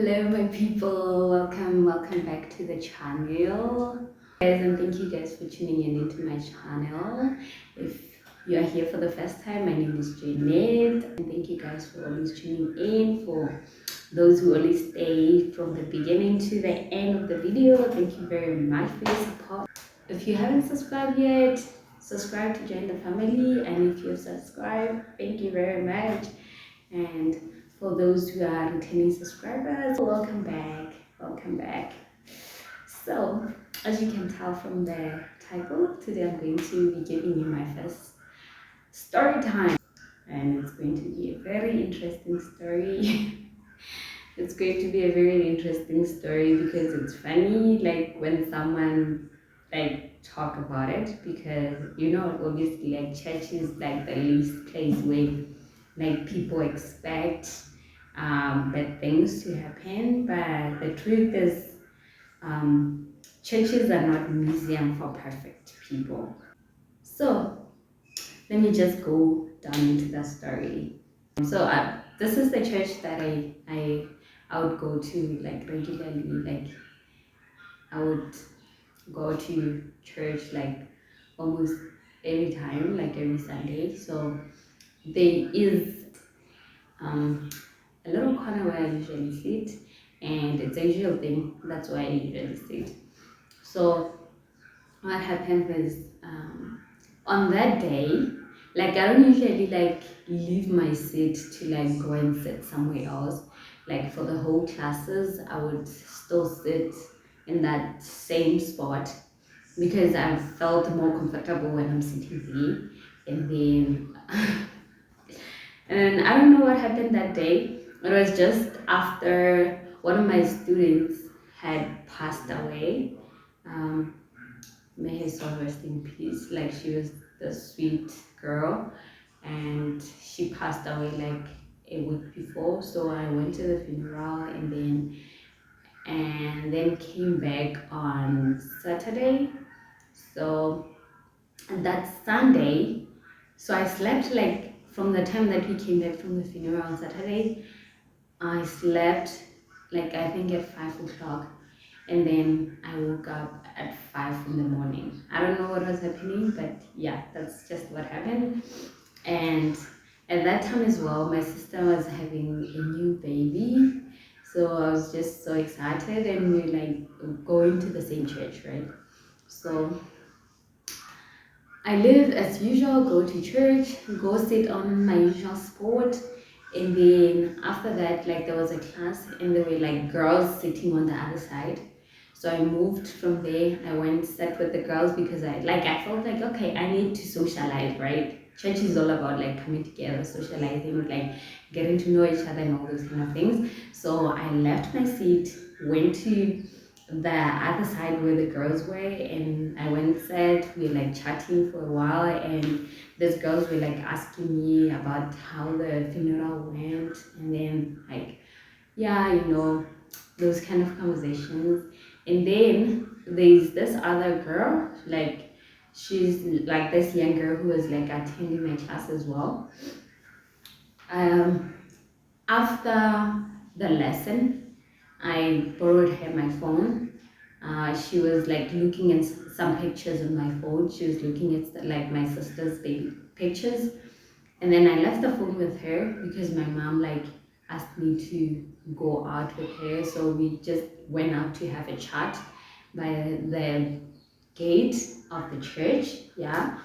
Hello my people, welcome back to the channel guys, and thank you guys for tuning in into my channel. If you are here for the first time, my name is Jeanette, and thank you guys for always tuning in. For those who always stay from the beginning to the end of the video, thank you very much for your support. If you haven't subscribed yet, subscribe to join the family, and if you've subscribed, thank you very much. And for those who are returning subscribers, welcome back, welcome back. So as you can tell from the title, today I'm going to be giving you my first story time, and it's going to be a very interesting story. It's going to be a very interesting story because it's funny, like when someone like talk about it, because obviously like church is like the least place where like people expect bad things to happen, but the truth is churches are not museum for perfect people. So let me just go down into the story. So this is the church that I would go to like regularly. Like I would go to church like almost every time, like every Sunday. So there is a little corner where I usually sit, and it's a usual thing. That's why I usually sit. So what happened was on that day, like I don't usually like leave my seat to like go and sit somewhere else. Like for the whole classes, I would still sit in that same spot because I felt more comfortable when I'm sitting there. And then and I don't know what happened that day. It was just after one of my students had passed away. Um, May his soul rest in peace. Like she was the sweet girl, and she passed away like a week before. So I went to the funeral and then came back on Saturday. So that Sunday, so I slept like from the time that we came back from the funeral on Saturday. I slept like I think at 5 o'clock, and then I woke up at 5 in the morning. I don't know what was happening, but yeah, that's just what happened. And at that time as well, my sister was having a new baby, so I was just so excited, and we like going to the same church, right? So I live as usual, go to church, go sit on my usual spot, and then after that, like there was a class and there were like girls sitting on the other side. So I moved from there. I went sat with the girls because I felt like okay, I need to socialize, right? Church is all about like coming together, socializing, like getting to know each other and all those kind of things. So I left my seat, went to the other side where the girls were, and I went sat. We were like chatting for a while, and these girls were like asking me about how the funeral went, and then like yeah, those kind of conversations. And then there's this other girl, like she's like this young girl who was like attending my class as well. um After the lesson, I borrowed her my phone. She was like looking at some pictures on my phone. She was looking at like my sister's baby pictures. And then I left the phone with her because my mom like asked me to go out with her. So we just went out to have a chat by the gate of the church. Yeah.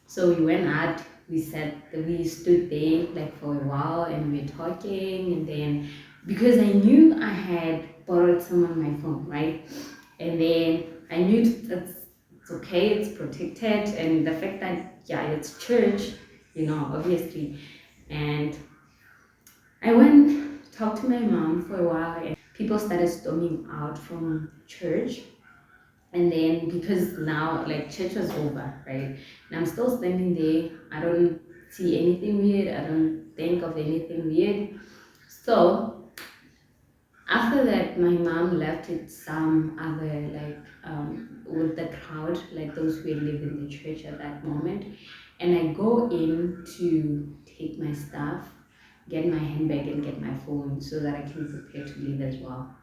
So we went out, we stood there like for a while, and we were talking, and then because I knew I had borrowed some on my phone, right? And then I knew that it's okay, it's protected, and the fact that yeah, it's church, obviously. And I went talked to my mom for a while, and people started storming out from church. And then because now like church was over, right? And I'm still standing there. I don't see anything weird. I don't think of anything weird. So after that, my mom left with some other like with the crowd, like those who live in the church at that moment. And I go in to take my stuff. get my handbag and get my phone so that I can prepare to leave as well.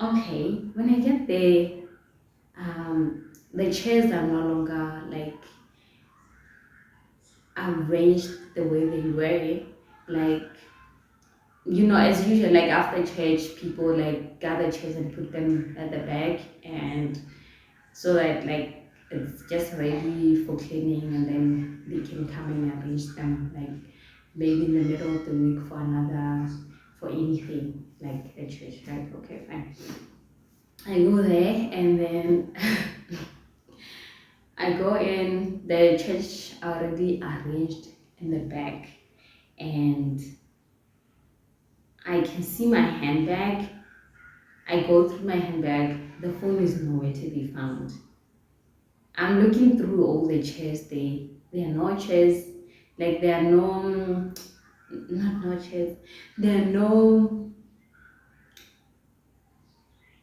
Okay, when I get there, the chairs are no longer like arranged the way they were. Like, as usual, like after church, people like gather chairs and put them at the back, and so that like it's just ready for cleaning, and then they can come and arrange them like maybe in the middle of the week for anything like a church, right? Okay, fine. I go there and then I go in, the church already arranged in the back, and I can see my handbag. I go through my handbag, the phone is nowhere to be found. I'm looking through all the chairs there. There are no chairs, like there are no, not no chairs, there are no,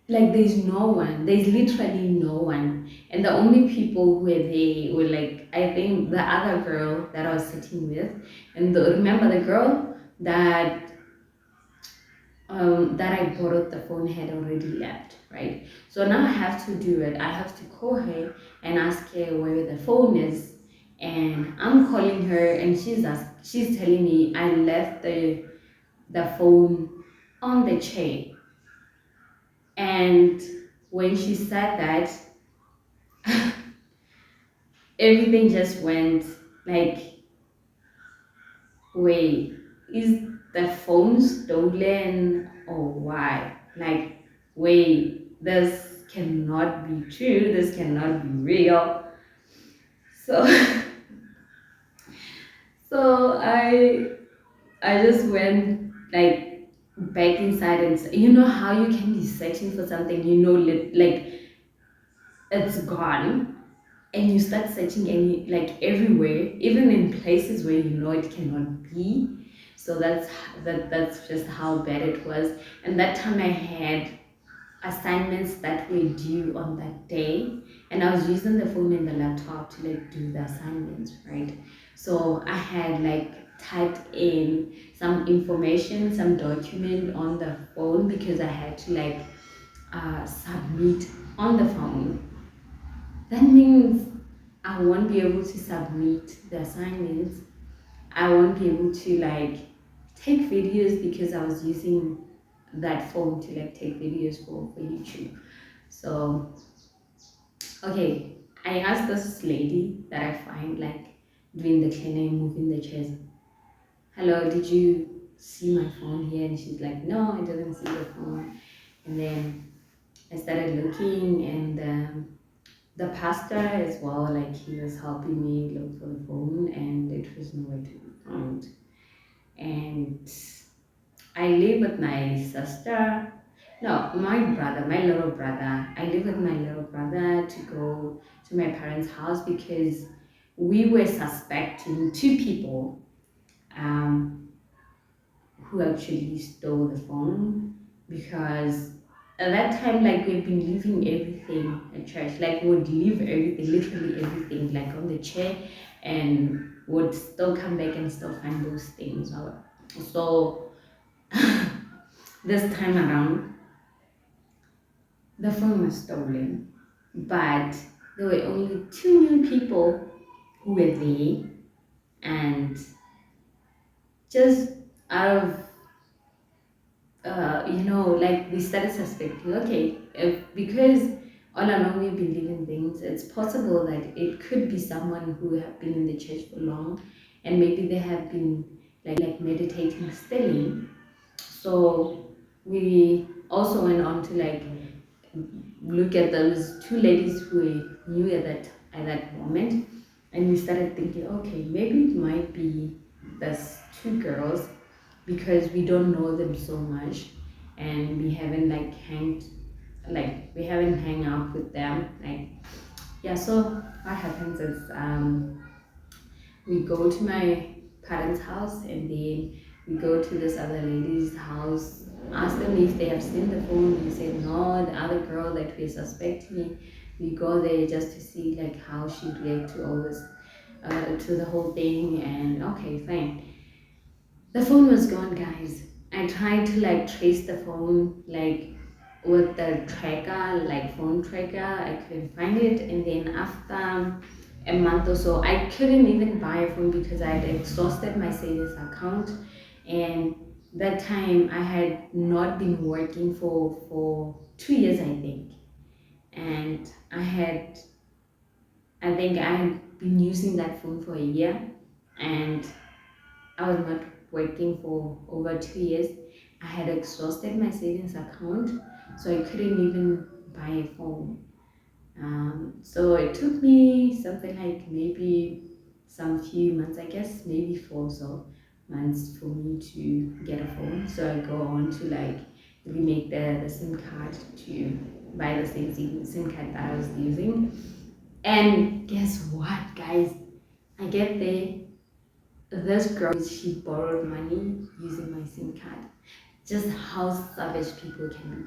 like there's no one, there's literally no one. And the only people who were there were like, I think the other girl that I was sitting with, and remember the girl that I borrowed the phone had already left, right? So now I have to do it. I have to call her and ask her where the phone is. And I'm calling her and she's telling me I left the phone on the chair. And when she said that, everything just went like, wait, is the phone stolen or why? Like, wait, this cannot be true, this cannot be real. So so I just went like back inside, and how you can be searching for something, like it's gone, and you start searching like everywhere, even in places where it cannot be. So that's just how bad it was. And that time I had assignments that were due on that day, and I was using the phone and the laptop to like do the assignments, right? So I had like typed in some information, some document on the phone, because I had to like submit on the phone. That means I won't be able to submit the assignments. I won't be able to like take videos, because I was using that phone to like take videos for YouTube. So, okay, I asked this lady that I find like doing the cleaning, moving the chairs, hello, did you see my phone here? And she's like, no, I didn't see your phone. And then I started looking, and the pastor as well, like he was helping me look for the phone, and it was nowhere to be found. And I live with my sister, no, my little brother. I live with my little brother to go to my parents' house, because we were suspecting two people um, who actually stole the phone, because at that time, like we've been leaving everything at church, like would leave everything, literally everything, like on the chair, and would still come back and still find those things. So this time around, the phone was stolen, but there were only two new people who were there, and just out of like we started suspecting, okay, because all along we've been leaving things, it's possible that it could be someone who have been in the church for long, and maybe they have been like meditating, stealing. So we also went on to like look at those two ladies who we knew at that moment, and we started thinking, okay, maybe it might be those two girls, because we don't know them so much, and we haven't hang out with them, like, yeah. So what happens is we go to my parents' house, and then we go to this other lady's house, ask them if they have seen the phone. They said no, the other girl that we're suspecting. We go there just to see like how she react to all this, to the whole thing, and okay, fine. The phone was gone, guys. I tried to like trace the phone like with the tracker, like phone tracker. I couldn't find it, and then after a month or so, I couldn't even buy a phone because I had exhausted my savings account, and that time I had not been working for 2 years, I think, and I think I had been using that phone for a year, and I was not working for over 2 years. I had exhausted my savings account, so I couldn't even buy a phone. So it took me something like maybe some few months, I guess, maybe 4 or so months for me to get a phone. So I go on to like remake the SIM card to buy the same SIM card that I was using. And guess what, guys? I get there, this girl, she borrowed money using my SIM card. Just how savage people can be.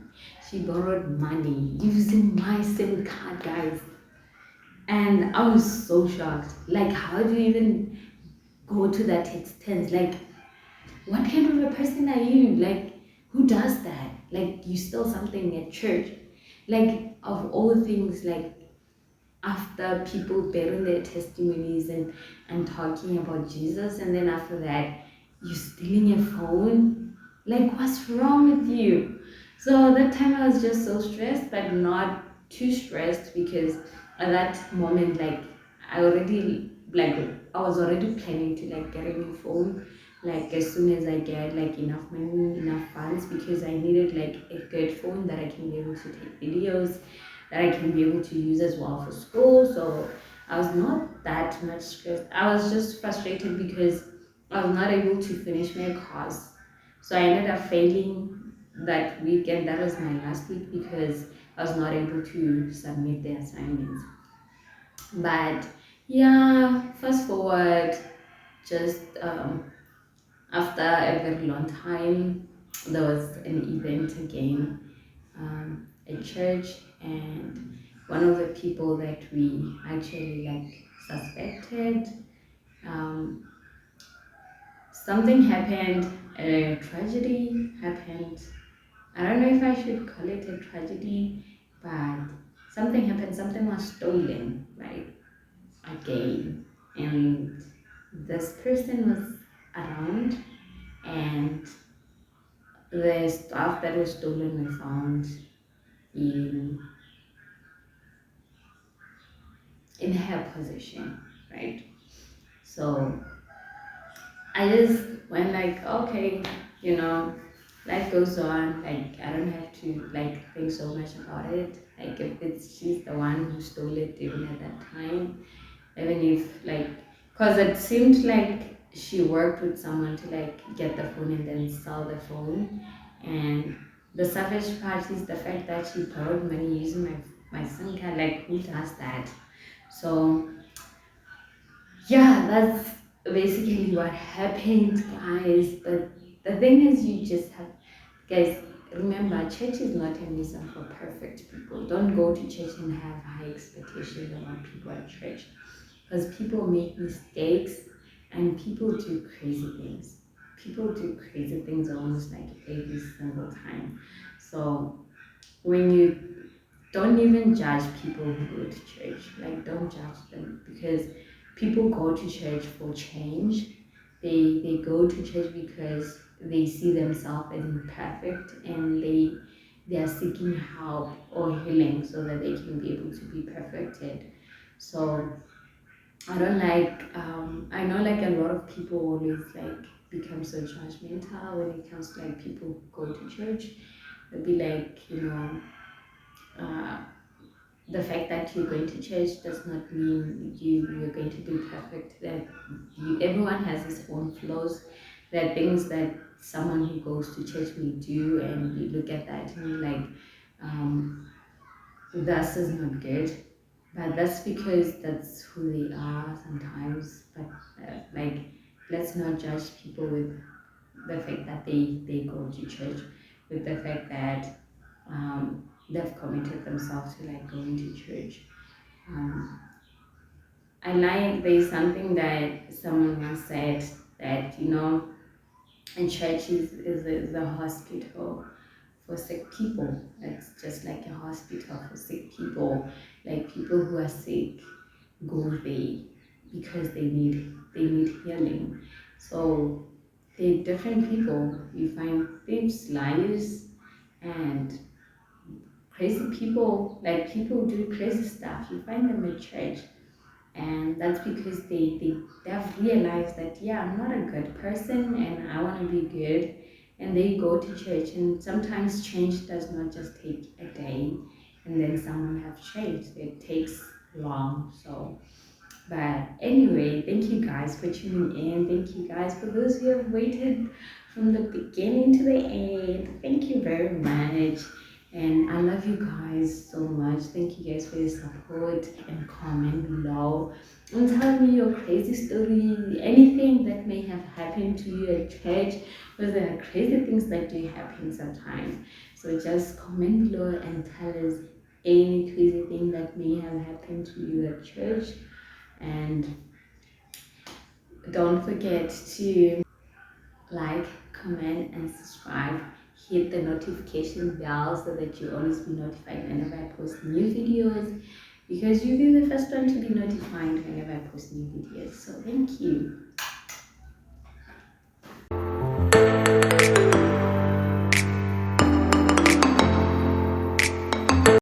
She borrowed money using my SIM card, guys. And I was so shocked. Like, how do you even go to that extent? Like, what kind of a person are you? Like, who does that? Like, you stole something at church. Like, of all things, like, after people bearing their testimonies and talking about Jesus, and then after that, you stealing a phone? Like, what's wrong with you? So that time I was just so stressed, but not too stressed because at that moment, like, I was already planning to like get a new phone, like as soon as I get like enough money, enough funds, because I needed like a good phone that I can be able to take videos, that I can be able to use as well for school. So I was not that much stressed. I was just frustrated because I was not able to finish my course. So I ended up failing that week, and that was my last week because I was not able to submit the assignments. But yeah, fast forward, just after a very long time, there was an event again at church, and one of the people that we actually like suspected, um, something happened, a tragedy happened. I don't know if I should call it a tragedy, but something happened, something was stolen, right? Again. And this person was around, and the stuff that was stolen we found in in her possession, right? So I just went like, okay, you know, life goes on. Like I don't have to like think so much about it. Like if it's she's the one who stole it even at that time, even if like, cause it seemed like she worked with someone to like get the phone and then sell the phone, and the savage part is the fact that she borrowed money using my SIM card. Like who does that? So yeah, that's basically what happened, guys. But the thing is, you just have, guys, remember, church is not a museum for perfect people. Don't go to church and have high expectations about people at church, because people make mistakes and people do crazy things. People do crazy things almost like every single time. So when you don't even judge people who go to church. Like, don't judge them because people go to church for change. They go to church because they see themselves as imperfect, and they are seeking help or healing so that they can be able to be perfected. So I don't like. I know like a lot of people always like become so judgmental when it comes to like people who go to church. They'll be like, uh, the fact that you're going to church does not mean you're going to be perfect. That everyone has his own flaws. There are things that someone who goes to church may do, and you look at that and you're like, um, this is not good. But that's because that's who they are sometimes. But like, let's not judge people with the fact that they go to church, with the fact that they've committed themselves to like going to church. um, I like there's something that someone once said that And church is a hospital for sick people. It's just like a hospital for sick people. Like people who are sick go there because they need healing. So they're different people. You find thieves, liars, and crazy people. Like people who do crazy stuff. You find them at church, and that's because they've realized that, yeah, I'm not a good person and I want to be good, and they go to church. And sometimes change does not just take a day and then someone have changed. It takes long. So but anyway, thank you guys for tuning in. Thank you guys for those who have waited from the beginning to the end. Thank you very much. And I love you guys so much. Thank you guys for your support, and comment below and tell me your crazy story, anything that may have happened to you at church. Was there crazy things that do happen sometimes? So just comment below and tell us any crazy thing that may have happened to you at church. And don't forget to like, comment, and subscribe. Hit the notification bell so that you always be notified whenever I post new videos, because you'll be the first one to be notified whenever I post new videos. So thank you.